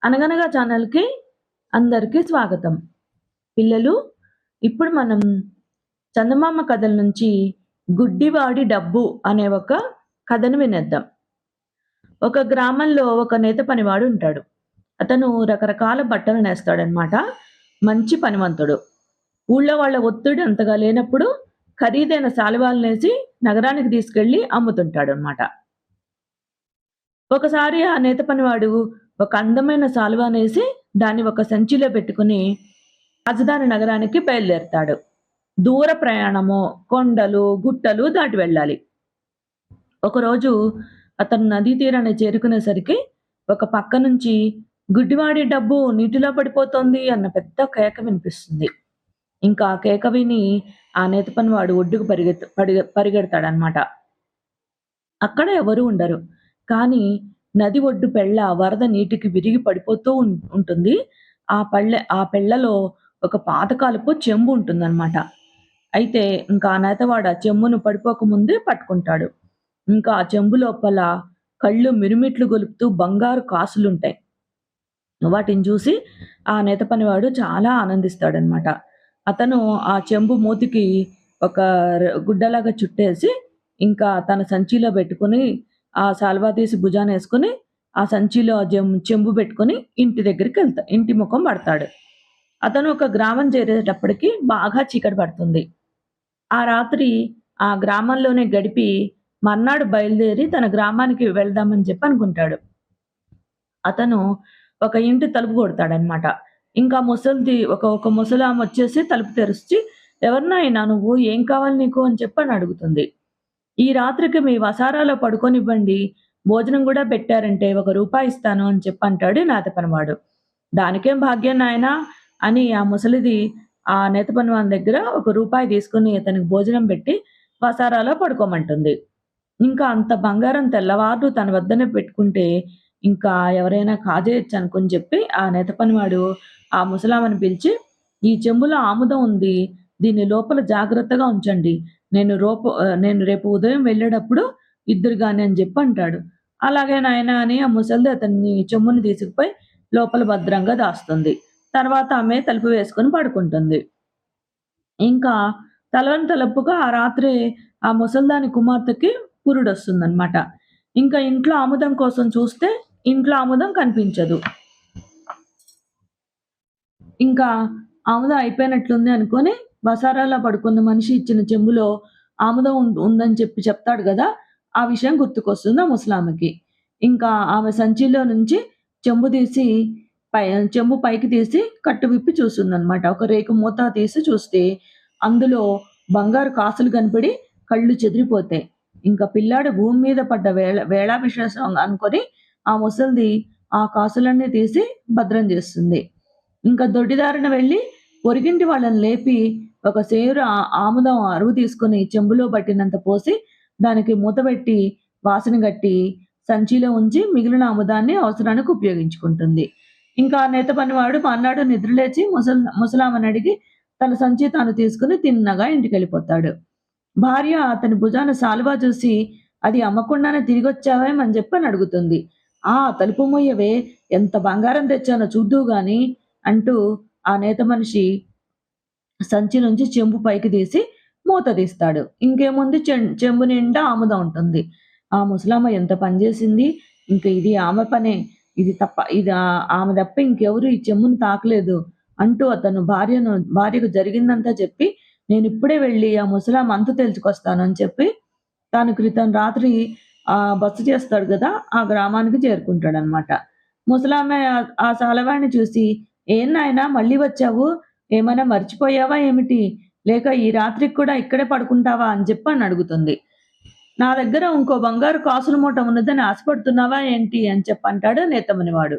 అనగనగా ఛానల్‌కి అందరికీ స్వాగతం. పిల్లలు, ఇప్పుడు మనం చందమామ కథల నుంచి 'గుడ్డివాడి డబ్బు' అనే ఒక కథను వినేద్దాం. ఒక గ్రామంలో ఒక నేత పనివాడు ఉంటాడు. అతను రకరకాల బట్టలు నేస్తాడనమాట. మంచి పనివంతుడు. ఊళ్ళో వాళ్ళ ఒత్తిడి అంతగా లేనప్పుడు ఖరీదైన శాలువాలు నేసి నగరానికి తీసుకెళ్ళి అమ్ముతుంటాడనమాట. ఒకసారి ఆ నేత పనివాడు ఒక అందమైన శాలువా నేసి దాన్ని ఒక సంచిలో పెట్టుకొని రాజధాని నగరానికి బయలుదేరతాడు. దూర ప్రయాణము, కొండలు, గుట్టలు దాటి వెళ్ళాలి. ఒకరోజు అతను నదీ తీరాన్ని చేరుకునేసరికి ఒక పక్క నుంచి "గుడ్డివాడి డబ్బు నీటిలో పడిపోతోంది" అన్న పెద్ద కేక వినిపిస్తుంది. ఇంకా ఆ కేక విని ఆ నేత పనివాడు ఒడ్డుకు పరిగెడతాడనమాట. అక్కడ ఎవరూ ఉండరు. కానీ నది ఒడ్డు పెళ్ళ వరద నీటికి విరిగి పడిపోతూ ఉంటుంది. ఆ పెళ్ళలో ఒక పాతకాలపు చెంబు ఉంటుందనమాట. అయితే ఇంకా ఆ నేతవాడు ఆ చెంబును పడిపోకముందే పట్టుకుంటాడు. ఇంకా ఆ చెంబు లోపల కళ్ళు మిరుమిట్లు గొలుపుతూ బంగారు కాసులుంటాయి. వాటిని చూసి ఆ నేత పనివాడు చాలా ఆనందిస్తాడనమాట. అతను ఆ చెంబు మూతికి ఒక గుడ్డలాగా చుట్టేసి, ఇంకా తన సంచిలో పెట్టుకొని, ఆ శాలువా తీసి భుజానేసుకొని, ఆ సంచిలో ఆ చెంబు పెట్టుకొని ఇంటి ముఖం పడతాడు. అతను ఒక గ్రామం చేరేటప్పటికి బాగా చీకటి పడుతుంది. ఆ రాత్రి ఆ గ్రామంలోనే గడిపి, మర్నాడు బయలుదేరి తన గ్రామానికి వెళ్దామని చెప్పి అనుకుంటాడు. అతను ఒక ఇంటి తలుపు కొడతాడనమాట. ఇంకా ఒక ముసలామొచ్చేసి తలుపు తెరిచి, "ఎవరు నాయనా నువ్వు? ఏం కావాలి నీకు?" అని చెప్పని అడుగుతుంది. "ఈ రాత్రికి మీ వసారాలో పడుకోనివ్వండి. భోజనం గూడా పెట్టారంటే ఒక రూపాయి ఇస్తాను" అని చెప్పంటాడు నేత పనివాడు. "దానికేం భాగ్యం నాయనా" అని ఆ ముసలిది ఆ నేత పనివాని దగ్గర ఒక రూపాయి తీసుకొని అతనికి భోజనం పెట్టి వసారాలో పడుకోమంటుంది. ఇంకా అంత బంగారం తెల్లవార్లు తన వద్దనే పెట్టుకుంటే, ఇంకా ఎవరైనా కాజేయొచ్చనుకుని జెప్పి, ఆ నేత పనివాడు ఆ ముసలామెను పిలిచి, "ఈ చెంబులో ఆముదం ఉంది. దీన్ని లోపల జాగ్రత్తగా ఉంచండి. నేను రేపు ఉదయం వెళ్ళేటప్పుడు ఇద్దురు గాని" అని జెప్పి అంటాడు. "అలాగే నాయనా" అని ఆ ముసలిది అతన్ని చెంబుని తీసుకుపోయి లోపల భద్రంగా దాస్తుంది. తర్వాత ఆమె తలుపు వేసుకొని పడుకుంటుంది. ఇంకా తలవంతలప్పుగా ఆ రాత్రే ఆ ముసల్దాని కుమార్తెకి పురుడొస్తుందనమాట. ఇంకా ఇంట్లో ఆముదం కోసం చూస్తే, ఇంట్లో ఆముదం కనిపించదు. ఇంకా ఆముదం అయిపోయినట్లుంది అనుకోని, వసారాలో పడుకున్న మనిషి ఇచ్చిన చెంబులో ఆముదం ఉందని చెప్తాడు గదా! ఆ విషయం గుర్తుకొస్తుంది ఆ ముసలామెకి. ఇంకా ఆమె సంచిలో నుంచి చెంబు తీసి పై చెంబు పైకి తీసి కట్టు విప్పి చూస్తుందనమాట. ఒక రేకు మూత తీసి చూస్తే, అందులో బంగారు కాసులు కనపడి కళ్ళు చెదిరిపోతాయి. ఇంక పిల్లాడు భూమి మీద పడ్డ వేళావిశేషం అనుకోని ఆ ముసలిది ఆ కాసులన్నీ తీసి భద్రం జేస్తుంది. ఇంకా దొడ్డిదారిన వెళ్ళి పొరుగింటి వాళ్ళని లేపి ఒక సేరు ఆముదం అరువు తీసుకొని చెంబులో పట్టినంత పోసి దానికి మూత పెట్టి వాసన గట్టి సంచిలో ఉంచి మిగిలిన ఆముదాన్ని అవసరానికి ఉపయోగించుకుంటుంది. ఇంకా ఆ నేత పనివాడు మర్నాడు నిద్రలేచి ముసలామెనడిగి తన సంచి తాను తీసుకొని తిన్నగా ఇంటికెళ్ళిపోతాడు. భార్య అతని భుజాన శాలువా చూసి, "అది అమ్మకుండానే తిరిగొచ్చావేం" అని జెప్పని అడుగుతుంది. "ఆ! తలుపు మూయవే, ఎంత బంగారం తెచ్చానో చూద్దువు గాని" అంటూ ఆ నేత మనిషి సంచి నుంచి చెంబు పైకి తీసి మూత తీస్తాడు. ఇంకేముంది చెంబు నిండా ఆముదం ఉంటుంది. ఆ ముసలామె ఎంత పని జేసింది. ఇంక ఇది ఆమె పనే. ఆమె తప్ప ఇంకెవరు ఈ చెంబుని తాకలేదు అంటూ అతను భార్యకు జరిగిందంతా చెప్పి, నేనిప్పుడే వెళ్ళి ఆ ముసలామె అంతు తేల్చుకొస్తాను అని చెప్పి, తాను క్రితం రాత్రి బస చేస్తాడు గదా! ఆ గ్రామానికి చేరుకుంటాడనమాట. ముసలామె ఆ సాలవాడిని చూసి, "ఏం నాయనా మళ్ళీ వచ్చావు? ఏమైనా మర్చిపోయావా ఏమిటి? లేక ఈ రాత్రికి కూడా ఇక్కడే పడుకుంటావా?" అని చెప్పని అడుగుతుంది. "నా దగ్గర ఇంకో బంగారు కాసుల మూట ఉన్నదని ఆశపడుతున్నావా ఏంటి?" అని చెప్పంటాడు నేతమునివాడు.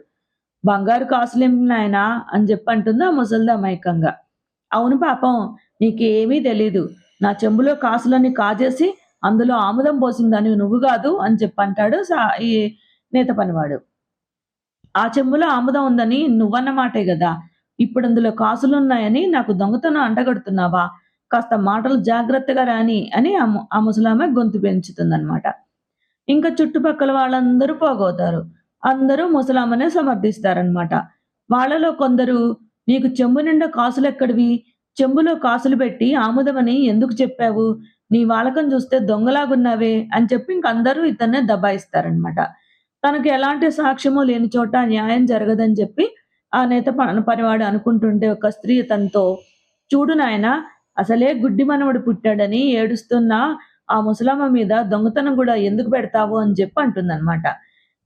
"బంగారు కాసులేమిటి నాయనా" అని చెప్పంటుంది ఆ ముసలిది అమాయకంగా. "అవును పాపం, నీకేమీ తెలీదు. నా చెంబులో కాసులన్నీ కాజేసి అందులో ఆముదం పోసిందానివి నువ్వు గాదు" అని చెప్పంటాడు ఈ నేత పనివాడు. "ఆ చెంబులో ఆముదం ఉందని నువ్వన్న మాటే గదా! ఇప్పుడందులో కాసులున్నాయని నాకు దొంగతనం అంటగడుతున్నావా? కాస్త మాటలు జాగ్రత్తగా రాని" అని ఆ ముసలామె గొంతు పెంచుతుందనమాట. ఇంక చుట్టుపక్కల వాళ్ళందరూ పోగవుతారు. అందరూ ముసలామెనే సమర్థిస్తారనమాట. వాళ్ళలో కొందరు, "నీకు చెంబు నిండా కాసులెక్కడివి? చెంబులో కాసులు పెట్టి ఆముదమని ఎందుకు చెప్పావు? నీ వాలకం చూస్తే దొంగలాగున్నావే" అని చెప్పి ఇంక అందరూ ఇతన్ని దబాయిస్తారనమాట. తనకి ఎలాంటి సాక్ష్యము లేని చోట న్యాయం జరగదని చెప్పి ఆ నేత పనివాడు అనుకుంటుంటే ఒక స్త్రీ తనతో, "చూడు నాయనా, అసలే గుడ్డి మనవడు పుట్టాడని ఏడుస్తున్న ఆ ముసలమ్మ మీద దొంగతనం గూడా ఎందుకు పెడతావు" అని చెప్పి అంటుందనమాట.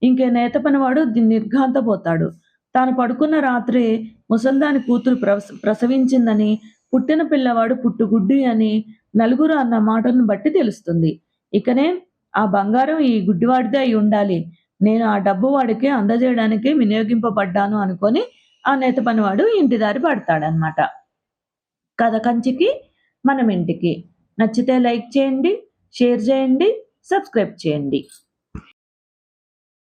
ఇంక నేత పనివాడు నిర్ఘాంతపోతాడు. తాను పడుకున్న రాత్రే ముసల్దాని కూతురు ప్రసవించిందని, పుట్టిన పిల్లవాడు పుట్టుగుడ్డి అని నలుగురు అన్న మాటలను బట్టి తెలుస్తుంది. ఇకనే ఆ బంగారం ఈ గుడ్డివాడిదే అయ్యుండాలి. నేను ఆ డబ్బు వాడికి అందజేయడానికే వినియోగింపబడ్డాను అనుకోని ఆ నేత పనివాడు ఇంటి దారి పడతాడనమాట. కథ కంచికి మనం ఇంటికి. నచ్చితే లైక్ చేయండి, షేర్ చేయండి, సబ్స్క్రైబ్ చేయండి.